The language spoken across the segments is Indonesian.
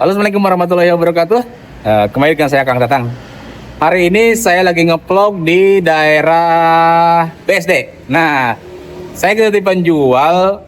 Halo, Assalamualaikum warahmatullahi wabarakatuh. Kembali dengan saya Kang Tatang. Hari ini saya lagi nge-vlog di daerah BSD. Nah, saya ketitipan jual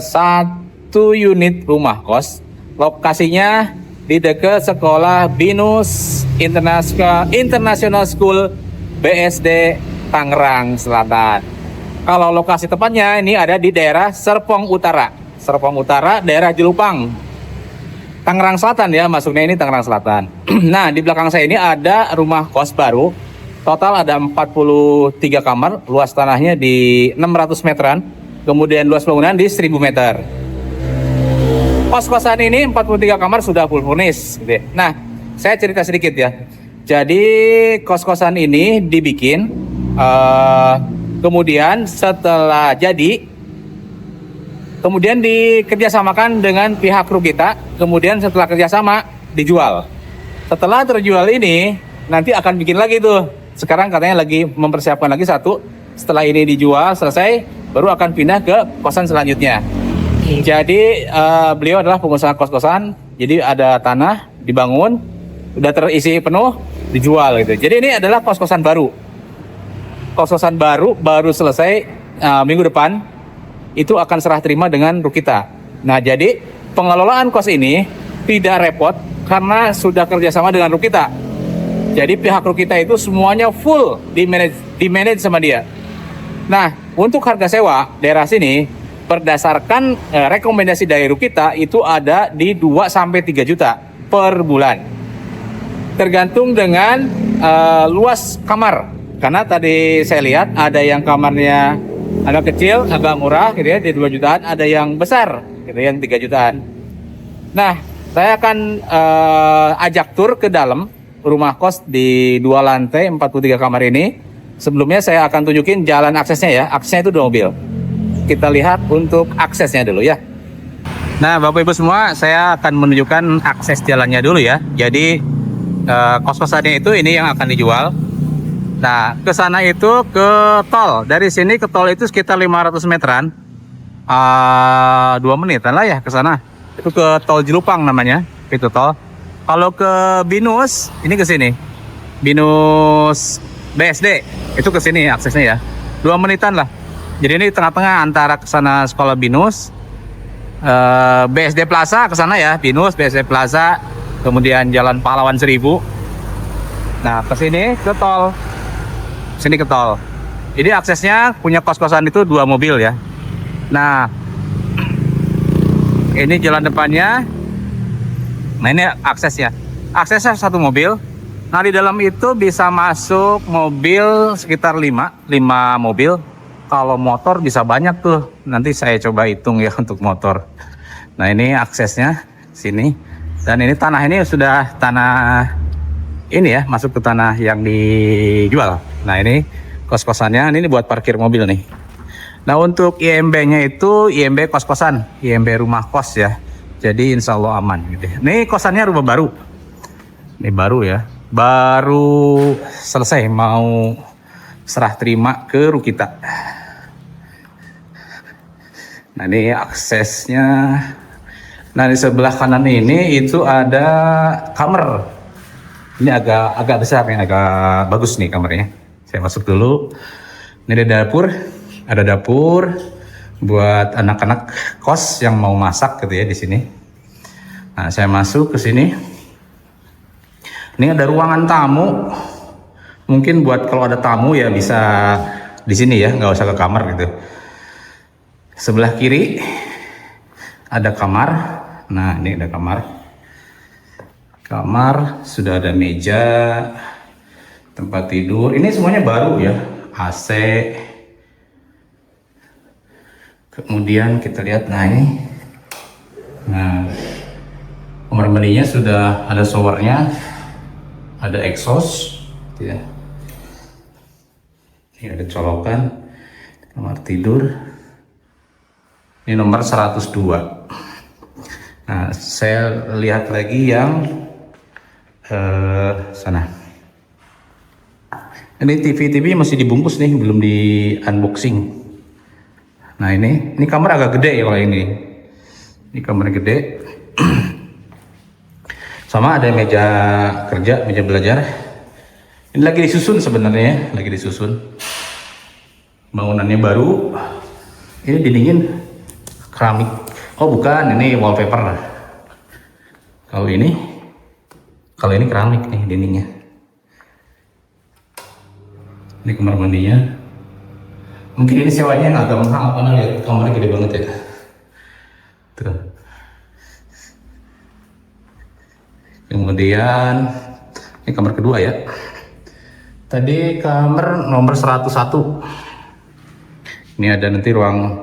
satu unit rumah kos. Lokasinya di dekat sekolah Binus International School BSD Tangerang Selatan. Kalau lokasi tepatnya ini ada di daerah Serpong Utara. Serpong Utara, daerah Jelupang, Tangerang Selatan ya, masuknya ini Tangerang Selatan. Nah, di belakang saya ini ada rumah kos baru. Total ada 43 kamar, luas tanahnya di 600 meteran. Kemudian luas bangunan di 1000 meter. Kos-kosan ini 43 kamar sudah full furnish gitu ya. Nah, saya cerita sedikit ya. Jadi kos-kosan ini dibikin kemudian setelah jadi kemudian dikerjasamakan dengan pihak Rukita, kemudian setelah kerjasama dijual. Setelah terjual ini nanti akan bikin lagi tuh. Sekarang katanya lagi mempersiapkan lagi satu. Setelah ini dijual selesai, baru akan pindah ke kosan selanjutnya. Jadi beliau adalah pengusaha kos-kosan. Jadi ada tanah dibangun, udah terisi penuh, dijual gitu. Jadi ini adalah kos-kosan baru. Kos-kosan baru selesai minggu depan. Itu akan serah terima dengan Rukita. Nah, jadi pengelolaan kos ini tidak repot karena sudah kerjasama dengan Rukita. Jadi pihak Rukita itu semuanya full di-manage sama dia. Nah, untuk harga sewa daerah sini berdasarkan rekomendasi dari Rukita itu ada di 2-3 juta per bulan. Tergantung dengan luas kamar. Karena tadi saya lihat ada yang kamarnya agak kecil, agak murah gitu ya, di 2 jutaan, ada yang besar gitu yang 3 jutaan. Nah, saya akan ajak tur ke dalam rumah kos di 2 lantai 43 kamar ini. Sebelumnya saya akan tunjukin jalan aksesnya ya. Aksesnya itu 2 mobil. Kita lihat untuk aksesnya dulu ya. Nah, Bapak Ibu semua, saya akan menunjukkan akses jalannya dulu ya. Jadi kos-kosannya itu ini yang akan dijual. Nah, ke sana itu ke tol. Dari sini ke tol itu sekitar 500 meteran. 2 menitan lah ya ke sana. Itu ke tol Jelupang namanya, itu tol. Kalau ke Binus, ini ke sini. Binus BSD, itu ke sini aksesnya ya. 2 menitan lah. Jadi ini tengah-tengah antara ke sana sekolah Binus, BSD Plaza ke sana ya, Binus, BSD Plaza, kemudian Jalan Pahlawan 1000. Nah, ke sini ke tol. Sini ke tol. Jadi aksesnya punya kos-kosan itu 2 mobil ya. Nah, ini jalan depannya. Nah, ini aksesnya. Aksesnya 1 mobil. Nah, di dalam itu bisa masuk mobil sekitar 5 mobil. Kalau motor bisa banyak tuh. Nanti saya coba hitung ya untuk motor. Nah, ini aksesnya sini. Dan ini tanah ini sudah tanah ini ya, masuk ke tanah yang dijual. Nah, ini kos-kosannya, ini buat parkir mobil nih. Nah, untuk IMB-nya itu IMB kos-kosan, IMB rumah kos ya. Jadi insya Allah aman gitu. Ini kosannya rumah baru. Ini baru ya. Baru selesai mau serah terima ke Rukita. Nah, ini aksesnya. Nah, di sebelah kanan ini itu ada kamar. Ini agak besar nih, agak bagus nih kamarnya. Saya masuk dulu. Ini ada dapur buat anak-anak kos yang mau masak gitu ya di sini. Nah, saya masuk ke sini. Ini ada ruangan tamu. Mungkin buat kalau ada tamu ya bisa di sini ya, nggak usah ke kamar gitu. Sebelah kiri ada kamar. Nah, ini ada kamar. Kamar sudah ada meja, tempat tidur. Ini semuanya baru ya, AC. Kemudian kita lihat, nah ini, nah kamar mandinya sudah ada showernya, ada exhaust, ya. Ini ada colokan, kamar tidur. Ini nomor 102. Nah, saya lihat lagi yang sana. Ini TV masih dibungkus nih, belum di unboxing. Nah, ini kamar agak gede ya kalau ini. Ini kamar gede. Sama ada meja kerja, meja belajar. Ini lagi disusun sebenarnya, lagi disusun. Bangunannya baru. Ini dindingin keramik. Oh bukan, ini wallpaper. Kalau ini keramik nih dindingnya. Ini kamar mandinya. Mungkin ini sewanya yang agak mahal karena lihat kamarnya gede banget ya. Tuh. Kemudian ini kamar kedua ya. Tadi kamar nomor 101. Ini ada nanti ruang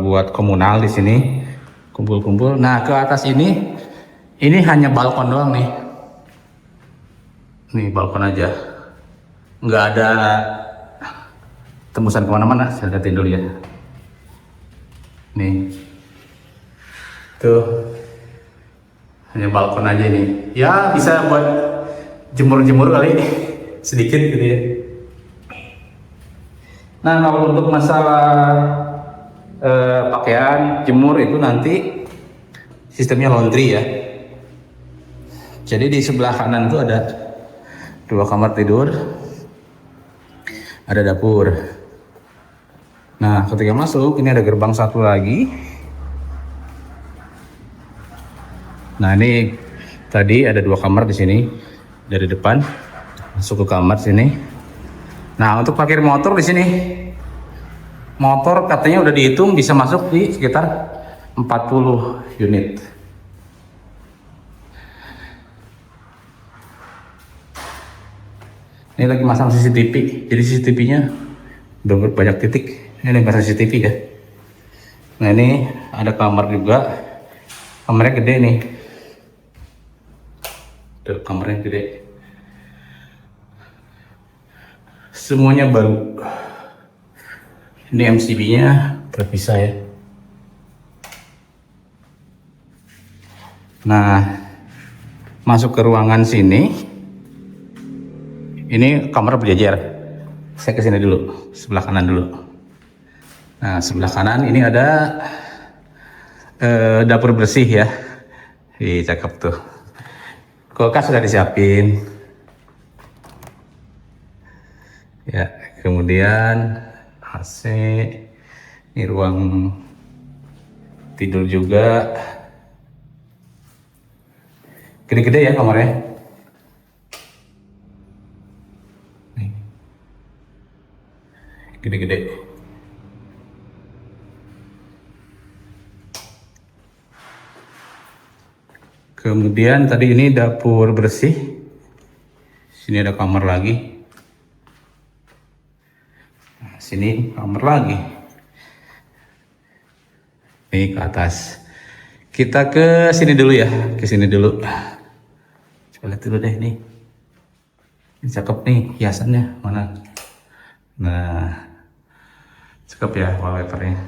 buat komunal di sini, kumpul-kumpul. Nah ke atas ini hanya balkon doang nih. Nih balkon aja, nggak ada tembusan kemana-mana. Saya lihatin dulu ya. Nih, tuh hanya balkon aja ini. Ya bisa buat jemur-jemur kali ini, sedikit gitu ya. Nah kalau untuk masalah pakaian jemur itu nanti sistemnya laundry ya. Jadi di sebelah kanan itu ada 2 kamar tidur, ada dapur. Nah ketika masuk ini ada gerbang satu lagi. Nah ini tadi ada 2 kamar di sini dari depan masuk ke kamar sini. Nah untuk parkir motor di sini, motor katanya udah dihitung bisa masuk di sekitar 40 unit. Ini lagi masang CCTV, jadi CCTV-nya udah banyak titik. Ini pasang CCTV ya. Nah ini ada kamar juga, kamarnya gede nih. Tuh kamarnya gede. Semuanya baru. Ini MCB-nya terpisah ya. Nah, masuk ke ruangan sini. Ini kamar berjejer. Saya ke sini dulu, sebelah kanan dulu. Nah, sebelah kanan ini ada dapur bersih ya. Ih, cakep tuh. Kulkas sudah disiapin. Ya, kemudian AC, ini ruang tidur juga. Gede-gede ya kamarnya. Nih. Gede-gede. Kemudian tadi ini dapur bersih. Sini ada kamar lagi. Sini kamar lagi. Nih ke atas. Kita ke sini dulu ya, ke sini dulu. Coba lihat dulu deh nih. Ini cakep nih hiasannya mana? Nah, cakep ya wallpapernya.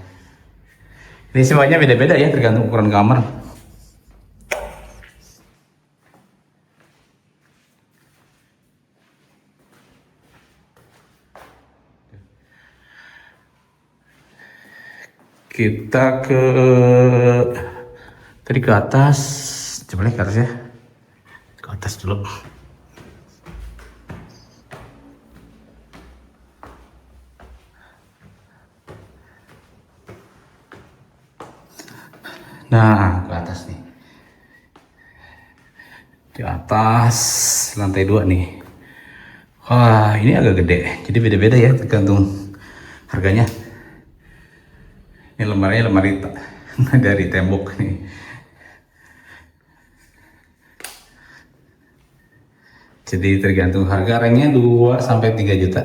Ini semuanya beda-beda ya tergantung ukuran kamar. Kita ke tadi ke atas, coba lihat ke atas ya, ke atas dulu. Nah ke atas nih, di atas lantai 2 nih. Wah ini agak gede, jadi beda-beda ya tergantung harganya. Ini lemarinya lemari dari tembok nih. Jadi tergantung harga, rangnya 2 sampai 3 juta.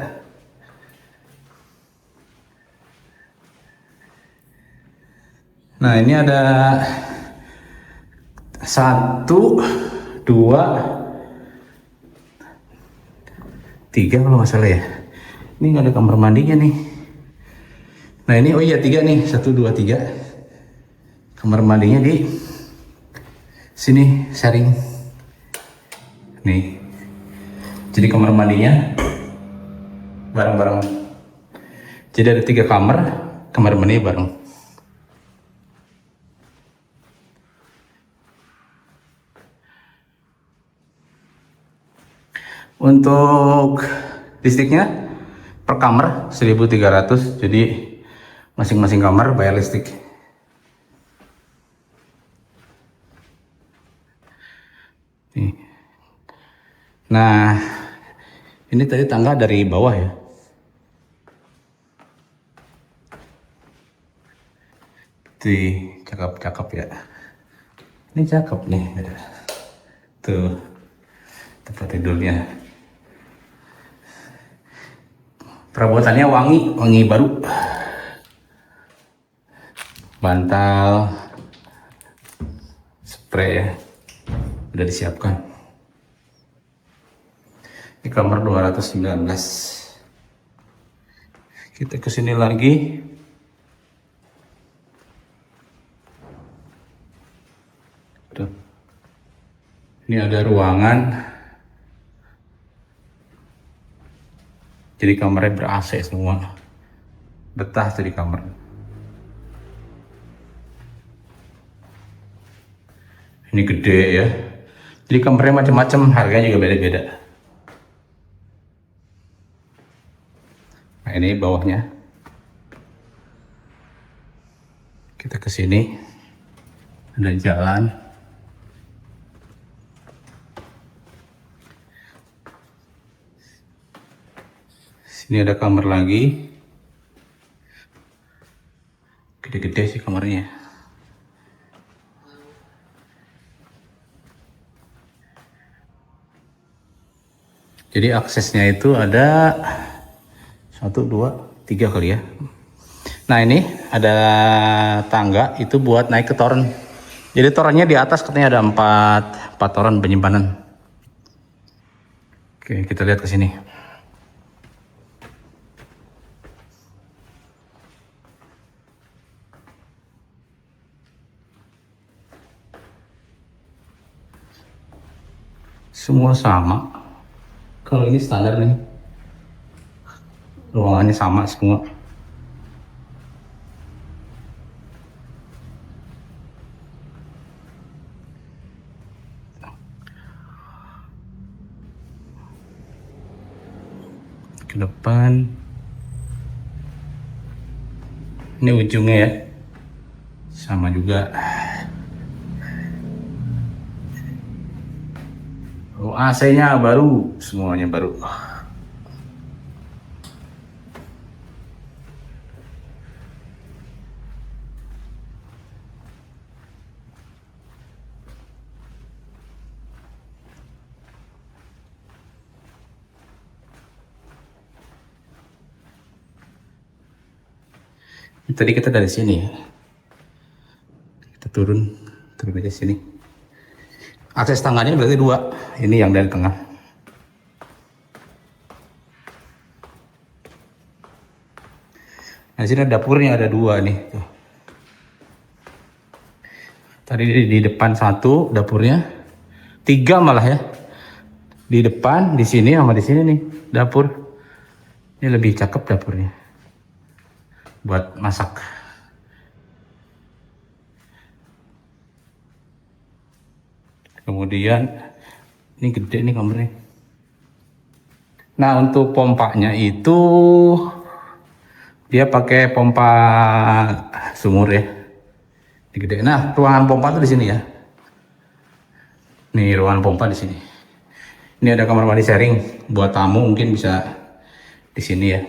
Nah, ini ada 1 2 3 kalau nggak salah ya. Ini nggak ada kamar mandinya nih. Nah ini oh iya 3 nih, 1 2 3. Kamar mandinya di sini sharing. Nih. Jadi kamar mandinya bareng-bareng. Jadi ada 3 kamar mandi bareng. Untuk listriknya per kamar 1.300, jadi masing-masing kamar bayar listrik. Nih. Nah, ini tadi tangga dari bawah ya. Cakep-cakep ya. Ini cakep nih. Tuh, tempat tidurnya. Perabotannya wangi baru. Bantal, spray ya, udah disiapkan. Di kamar 219. Kita kesini lagi. Tuh. Ini ada ruangan. Jadi kamarnya ber-AC semua. Betah tuh di kamar. Ini gede ya. Jadi kamarnya macam-macam, harganya juga beda-beda. Nah, ini bawahnya. Kita ke sini. Ada jalan. Sini ada kamar lagi. Gede-gede sih kamarnya. Jadi aksesnya itu ada 1, 2, 3 kali ya. Nah, ini ada tangga itu buat naik ke toren. Jadi torennya di atas katanya ada 4 toren penyimpanan. Oke, kita lihat ke sini. Semua sama. Kalau ini standar nih. Ruangannya sama semua. Ke depan. Ini ujungnya ya. Sama juga. Oh, AC-nya baru, semuanya baru. Tadi kita dari sini ya. Kita turun aja sini. Akses tangganya berarti 2. Ini yang dari tengah. Nah, sini dapurnya ada 2 nih. Tuh. Tadi di depan 1 dapurnya, 3 malah ya. Di depan, di sini sama di sini nih dapur. Ini lebih cakep dapurnya. Buat masak. Kemudian ini gede nih kamarnya. Nah, untuk pompanya itu dia pakai pompa sumur ya. Ini gede. Nah, ruangan pompa tuh di sini ya. Nih ruangan pompa di sini. Ini ada kamar mandi sharing buat tamu, mungkin bisa di sini ya.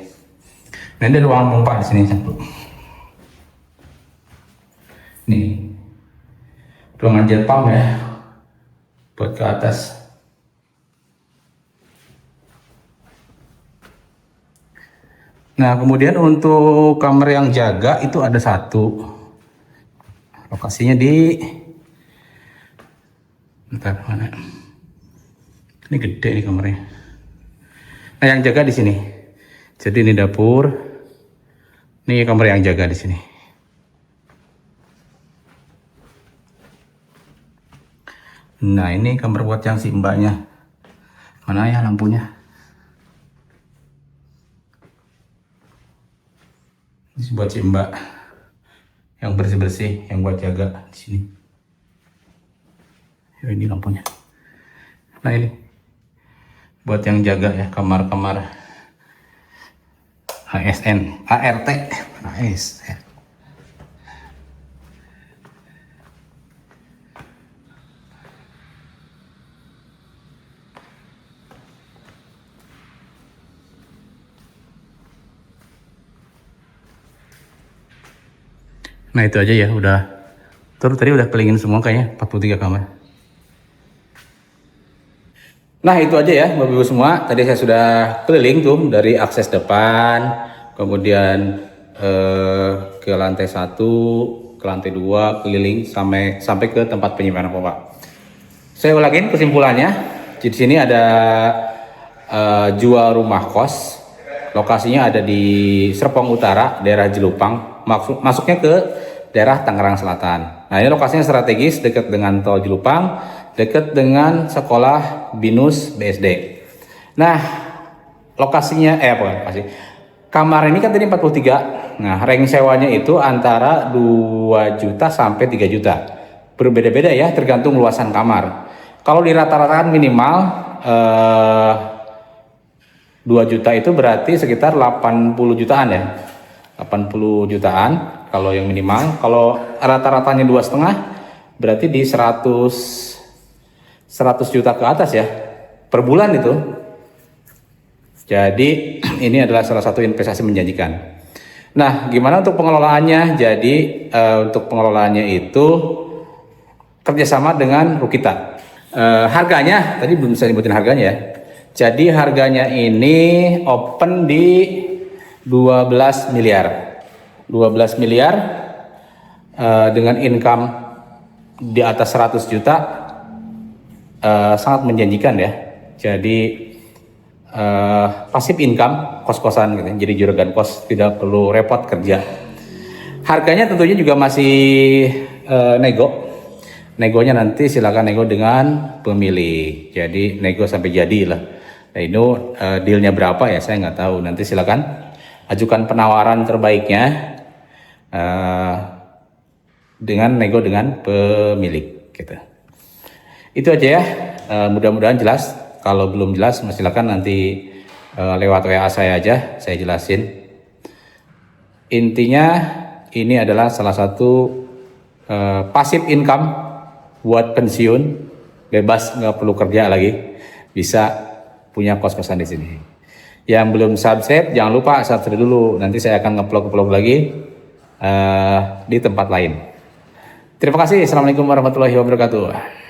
Nah, ini ada ruangan pompa di sini satu. Nih ruangan jet pump ya, buat ke atas. Nah, kemudian untuk kamar yang jaga itu ada 1. Lokasinya di bentar mana? Ini gede nih kamarnya. Nah, yang jaga di sini. Jadi ini dapur. Ini kamar yang jaga di sini. Nah, ini kamar buat yang si mbaknya. Mana ya lampunya? Ini buat si mbak yang bersih-bersih, yang buat jaga di sini. Ya, ini lampunya. Nah, ini buat yang jaga ya kamar-kamar ASN, ART, ASN. Nah itu aja ya, udah terus tadi udah kelilingin semua kayaknya 43 kamar. Nah itu aja ya Bapak Ibu semua, tadi saya sudah keliling tuh dari akses depan, kemudian ke lantai 1, ke lantai 2, keliling sampai ke tempat penyimpanan pompa. Saya ulangin kesimpulannya, di sini ada jual rumah kos, lokasinya ada di Serpong Utara, daerah Jelupang, masuknya ke daerah Tangerang Selatan. Nah ini lokasinya strategis, dekat dengan tol Jelupang, dekat dengan sekolah BINUS BSD. Nah lokasinya lokasi kamar ini kan tadi 43. Nah range sewanya itu antara 2 juta sampai 3 juta. Berbeda-beda ya, tergantung luasan kamar. Kalau di rata-rata minimal 2 juta itu berarti sekitar 80 jutaan ya. 80 jutaan kalau yang minimal. Kalau rata-ratanya 2,5 berarti di 100 juta ke atas ya per bulan itu. Jadi ini adalah salah satu investasi menjanjikan. Nah, gimana untuk pengelolaannya? Jadi untuk pengelolaannya itu kerjasama dengan Rukita. Harganya tadi belum bisa nyebutin harganya ya. Jadi harganya ini open di 12 miliar. 12 miliar dengan income di atas 100 juta sangat menjanjikan ya. Jadi pasif income, kos-kosan gitu. Jadi juragan kos, tidak perlu repot kerja. Harganya tentunya juga masih negonya nanti silakan nego dengan pemilik. Jadi nego sampai jadi lah. Nah ini dealnya berapa ya saya nggak tahu. Nanti silakan ajukan penawaran terbaiknya dengan nego dengan pemilik gitu. Itu aja ya, mudah-mudahan jelas. Kalau belum jelas silakan nanti lewat WA saya aja, saya jelasin. Intinya ini adalah salah satu passive income buat pensiun, bebas nggak perlu kerja lagi, bisa punya kos-kosan di sini. Yang belum subscribe jangan lupa subscribe dulu, nanti saya akan nge-vlog lagi di tempat lain. Terima kasih. Assalamualaikum warahmatullahi wabarakatuh.